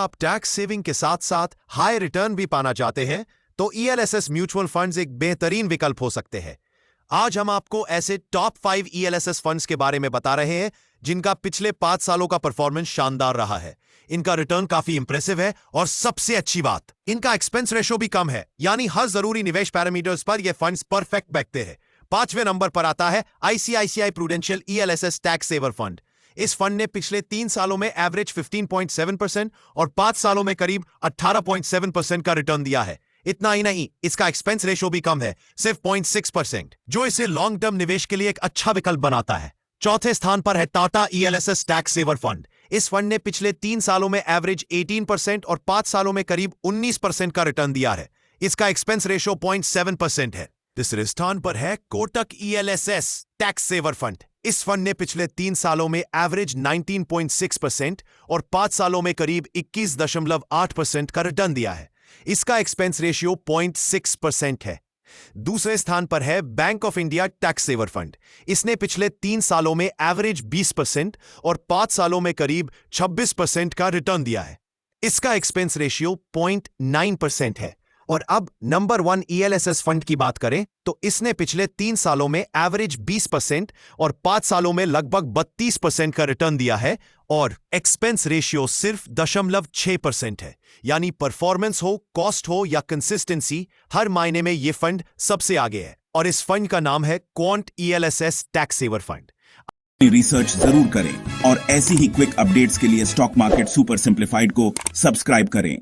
आप tax saving के साथ साथ हाई रिटर्न भी पाना चाहते हैं तो ईएलएसएस म्यूचुअल फंड्स एक बेहतरीन विकल्प हो सकते हैं। आज हम आपको ऐसे टॉप 5 ईएलएसएस फंड्स के बारे में बता रहे हैं जिनका पिछले 5 सालों का परफॉर्मेंस शानदार रहा है। इनका रिटर्न काफी इंप्रेसिव है और सबसे अच्छी बात, इनका एक्सपेंस रेशो भी कम है, यानी हर जरूरी निवेश पैरामीटर्स पर ये फंड्स परफेक्ट बैठते हैं। 5वें नंबर पर आता है ICICI Prudential ELSS tax saver fund. इस फंड ने पिछले 3 सालों में एवरेज 15.7% और 5 सालों में करीब 18.7% का रिटर्न दिया है। इतना ही नहीं, इसका एक्सपेंस रेशो भी कम है, सिर्फ 0.6%, जो इसे लॉन्ग टर्म निवेश के लिए एक अच्छा विकल्प बनाता है। चौथे स्थान पर है Tata ELSS tax saver fund. इस फंड ने पिछले 3 सालों में एवरेज 18% और 5 सालों में करीब 19% का रिटर्न दिया है। इसका एक्सपेंस रेशो 0.7% है। तीसरे स्थान पर है Kotak ELSS tax saver fund. इस फंड ने पिछले 3 सालों में एवरेज 19.6% और 5 सालों में करीब 21.8% का रिटर्न दिया है। इसका एक्सपेंस रेशियो 0.6% है। दूसरे स्थान पर है Bank of India tax saver fund. इसने पिछले 3 सालों में एवरेज 20% और 5 सालों में करीब 26% का रिटर्न दिया है। इसका एक्सपेंस रेशियो 0.9% है। और अब नंबर 1 ईएलएसएस फंड की बात करें तो इसने पिछले 3 सालों में एवरेज 20% और 5 सालों में लगभग 32% का रिटर्न दिया है और एक्सपेंस रेशियो सिर्फ 0.6% है। यानी परफॉर्मेंस हो, कॉस्ट हो या कंसिस्टेंसी, हर मायने में यह फंड सबसे आगे है। और इस फंड का नाम है quant ELSS tax saver fund. Research जरूर करें और ऐसी ही क्विक अपडेट्स के लिए स्टॉक मार्केट सुपर सिंप्लीफाइड को सब्सक्राइब करें।